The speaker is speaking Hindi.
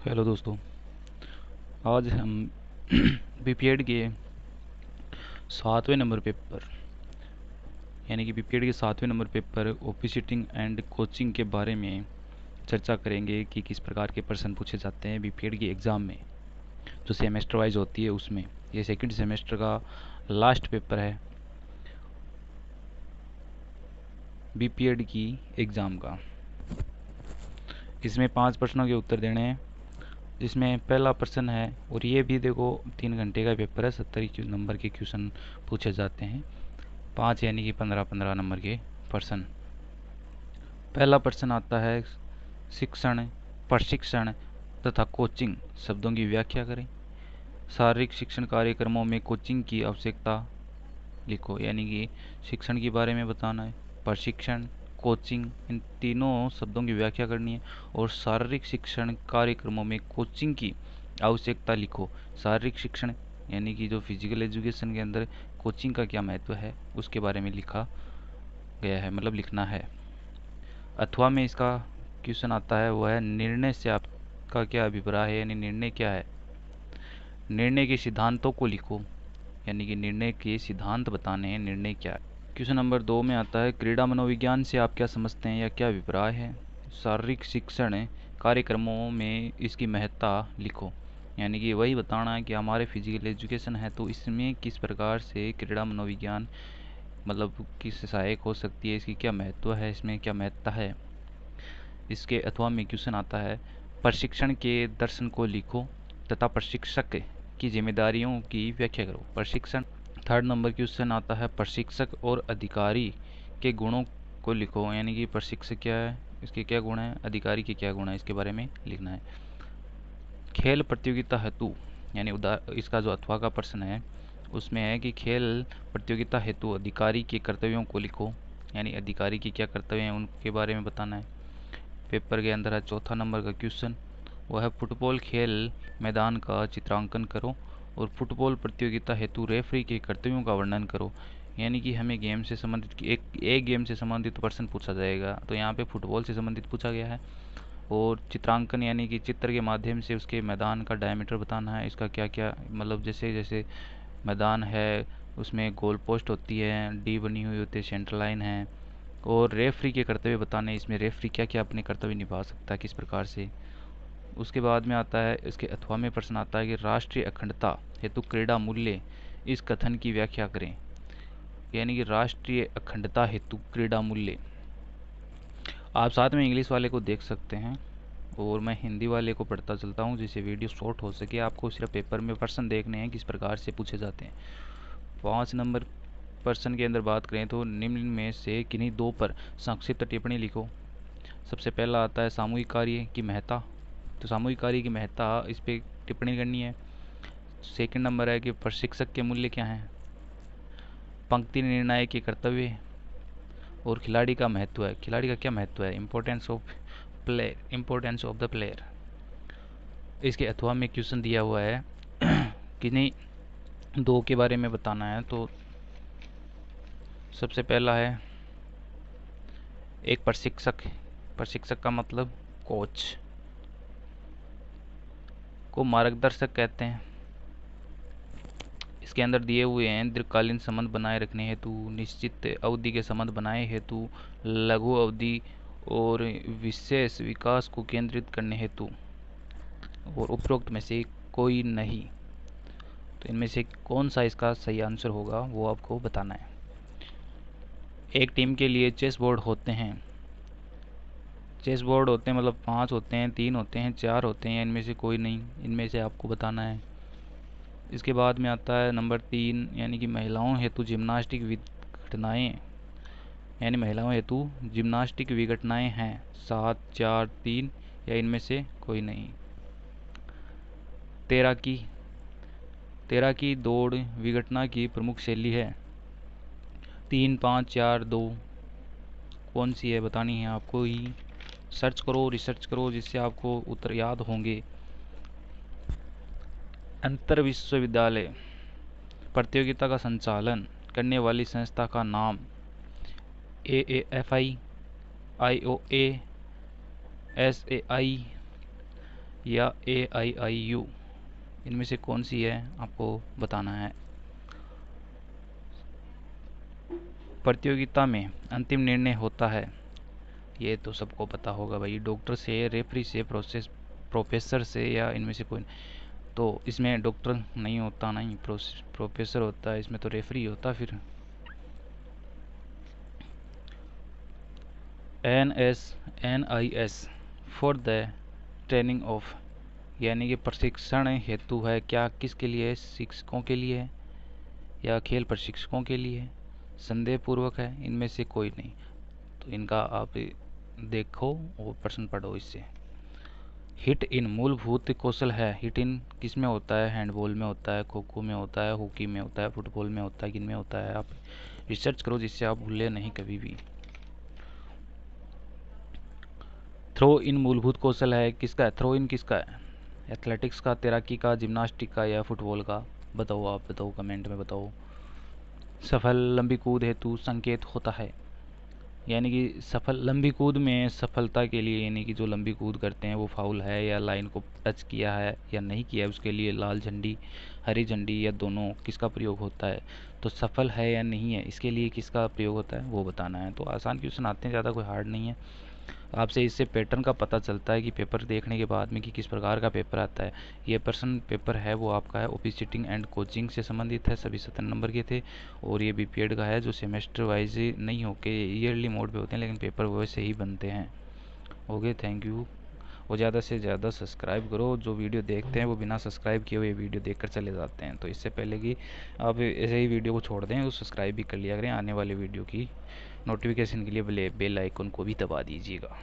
हेलो दोस्तों। आज हम बीपीएड के 7वें नंबर पेपर यानी कि बीपीएड के 7वें number paper office sitting and coaching के बारे में चर्चा करेंगे कि किस प्रकार के प्रश्न पूछे जाते हैं बीपीएड की एग्ज़ाम में, जो सेमेस्टर वाइज होती है उसमें। ये सेकंड सेमेस्टर का लास्ट पेपर है बीपीएड की एग्ज़ाम का। इसमें 5 प्रश्नों के उत्तर देने हैं, जिसमें पहला प्रश्न है, और ये भी देखो 3 घंटे का पेपर है, 70 नंबर के क्वेश्चन पूछे जाते हैं, 5 यानी कि 15-15 नंबर के प्रश्न। पहला प्रश्न आता है, शिक्षण, प्रशिक्षण तथा कोचिंग शब्दों की व्याख्या करें। शारीरिक शिक्षण कार्यक्रमों में कोचिंग की आवश्यकता लिखो, यानी कि शिक्षण के बारे में बताना है, प्रशिक्षण, कोचिंग, इन तीनों शब्दों की व्याख्या करनी है। और शारीरिक शिक्षण कार्यक्रमों में कोचिंग की आवश्यकता लिखो। शारीरिक शिक्षण यानी कि जो फिजिकल एजुकेशन के अंदर कोचिंग का क्या महत्व है उसके बारे में लिखा गया है, मतलब लिखना है। अथवा में इसका क्वेश्चन आता है, वो है निर्णय से आपका क्या अभिप्राय है, यानी निर्णय क्या है। निर्णय के सिद्धांतों को लिखो, यानी कि निर्णय के सिद्धांत बताने हैं, निर्णय क्या है। क्वेश्चन नंबर 2 में आता है, क्रीड़ा मनोविज्ञान से आप क्या समझते हैं या क्या अभिप्राय है। शारीरिक शिक्षण कार्यक्रमों में इसकी महत्ता लिखो, यानी कि वही बताना है कि हमारे फिजिकल एजुकेशन है तो इसमें किस प्रकार से क्रीड़ा मनोविज्ञान मतलब किस सहायक हो सकती है, इसकी क्या महत्व है, इसमें क्या महत्ता है। इसके अथवा में क्वेश्चन आता है, प्रशिक्षण के दर्शन को लिखो तथा प्रशिक्षक की जिम्मेदारियों की व्याख्या करो। प्रशिक्षण। थर्ड नंबर क्वेश्चन आता है, प्रशिक्षक और अधिकारी के गुणों को लिखो, यानी कि प्रशिक्षक क्या है, इसके क्या गुण हैं, अधिकारी के क्या गुण हैं, इसके बारे में लिखना है। खेल प्रतियोगिता हेतु, यानी इसका जो अथवा का प्रश्न है उसमें है कि खेल प्रतियोगिता हेतु अधिकारी के कर्तव्यों को लिखो, यानी अधिकारी के क्या कर्तव्य हैं उनके बारे में बताना है। पेपर के अंदर है चौथा नंबर का क्वेश्चन, वह है फुटबॉल खेल मैदान का चित्रांकन करो और फुटबॉल प्रतियोगिता हेतु रेफरी के कर्तव्यों का वर्णन करो। यानी कि हमें गेम से संबंधित एक गेम से संबंधित प्रश्न पूछा जाएगा, तो यहाँ पे फुटबॉल से संबंधित पूछा गया है। और चित्रांकन यानी कि चित्र के माध्यम से उसके मैदान का डायमीटर बताना है, इसका क्या क्या मतलब, जैसे जैसे मैदान है उसमें गोल पोस्ट होती है, डी बनी हुई होती है, सेंटर लाइन है। और रेफरी के कर्तव्य बताने, इसमें रेफरी क्या क्या अपने कर्तव्य निभा सकता है, किस प्रकार से। उसके बाद में आता है, इसके अथवा में प्रश्न आता है कि राष्ट्रीय अखंडता हेतु क्रीड़ा मूल्य, इस कथन की व्याख्या करें। यानी कि राष्ट्रीय अखंडता हेतु क्रीड़ा मूल्य। आप साथ में इंग्लिश वाले को देख सकते हैं और मैं हिंदी वाले को पढ़ता चलता हूँ, जिससे वीडियो शॉर्ट हो सके। आपको सिर्फ पेपर में प्रश्न देखने हैं किस प्रकार से पूछे जाते हैं। 5 नंबर प्रश्न के अंदर बात करें तो निम्न में से किन्हीं दो पर संक्षिप्त टिप्पणी लिखो। सबसे पहला आता है सामूहिक कार्य की महत्ता, तो सामूहिक कार्य की महत्ता इस पर टिप्पणी करनी है। सेकंड नंबर है कि प्रशिक्षक के मूल्य क्या हैं, पंक्ति निर्णायक के कर्तव्य, और खिलाड़ी का महत्व है, खिलाड़ी का क्या महत्व है, importance of player, importance of the player. इसके अथवा में क्वेश्चन दिया हुआ है किन्हीं दो के बारे में बताना है। तो सबसे पहला है एक प्रशिक्षक, प्रशिक्षक का मतलब कोच को मार्गदर्शक कहते हैं। इसके अंदर दिए हुए हैं, दीर्घकालीन संबंध बनाए रखने हेतु, निश्चित अवधि के संबंध बनाए हेतु, लघु अवधि और विशेष विकास को केंद्रित करने हेतु, और उपरोक्त में से कोई नहीं। तो इनमें से कौन सा इसका सही आंसर होगा वो आपको बताना है। एक टीम के लिए चेस बोर्ड होते हैं, चेस बोर्ड होते हैं मतलब 5 होते हैं, 3 होते हैं, 4 होते हैं, इनमें से कोई नहीं, इनमें से आपको बताना है। इसके बाद में आता है नंबर 3, यानी कि महिलाओं हेतु जिम्नास्टिक विघटनाएँ, यानी महिलाओं हेतु जिम्नास्टिक विघटनाएँ हैं 7, 4, 3 या इनमें से कोई नहीं। तैराकी, तैराकी दौड़ विघटना की प्रमुख शैली है, 3, 5, 4, 2 कौन सी है बतानी है आपको ही। सर्च करो, रिसर्च करो, जिससे आपको उत्तर याद होंगे। अंतर विश्वविद्यालय प्रतियोगिता का संचालन करने वाली संस्था का नाम, AAFI, IOA, SAI, या AIIU, इनमें से कौन सी है आपको बताना है। प्रतियोगिता में अंतिम निर्णय होता है, ये तो सबको पता होगा भाई, डॉक्टर से, रेफरी से, प्रोफेसर से, या इनमें से कोई। तो इसमें डॉक्टर नहीं होता, नहीं प्रोफेसर होता है, इसमें तो रेफरी होता। फिर NIS for the training of, यानी कि प्रशिक्षण हेतु है, क्या किसके लिए, शिक्षकों के लिए या खेल प्रशिक्षकों के लिए, संदेह पूर्वक है, इनमें से कोई नहीं। तो इनका आप देखो और प्रश्न पढ़ो इससे। हिट इन मूलभूत कौशल है, हिट इन किस में होता है, हैंडबॉल में होता है, खो खो में होता है, हॉकी में होता है, फुटबॉल में होता है, किन में होता है, आप रिसर्च करो जिससे आप भूले नहीं कभी भी। थ्रो इन मूलभूत कौशल है, किसका है थ्रो इन, किसका है, एथलेटिक्स का, तैराकी का, जिम्नास्टिक का या फुटबॉल का, बताओ, आप बताओ, कमेंट में बताओ। सफल लंबी कूद हेतु संकेत होता है, यानी कि सफल लंबी कूद में सफलता के लिए, यानी कि जो लंबी कूद करते हैं वो फाउल है या लाइन को टच किया है या नहीं किया है, उसके लिए लाल झंडी, हरी झंडी या दोनों किसका प्रयोग होता है। तो सफल है या नहीं है, इसके लिए किसका प्रयोग होता है वो बताना है। तो आसान क्वेश्चन आते हैं, ज़्यादा कोई हार्ड नहीं है। आपसे इससे पैटर्न का पता चलता है कि पेपर देखने के बाद में कि किस प्रकार का पेपर आता है। ये प्रश्न पेपर है वो आपका है ऑफिस सिटिंग एंड कोचिंग से संबंधित है, सभी 57 नंबर के थे। और ये बीपीएड का है, जो सेमेस्टर वाइज नहीं होके ईयरली मोड पे होते हैं, लेकिन पेपर वैसे ही बनते हैं। Okay, thank you. और ज़्यादा से ज़्यादा सब्सक्राइब करो, जो वीडियो देखते हैं वो बिना सब्सक्राइब किए हुए वीडियो देखकर चले जाते हैं। तो इससे पहले कि आप ऐसे ही वीडियो को छोड़ दें, वो सब्सक्राइब भी कर लिया करें, आने वाले वीडियो की नोटिफिकेशन के लिए बेल आइकन को भी दबा दीजिएगा।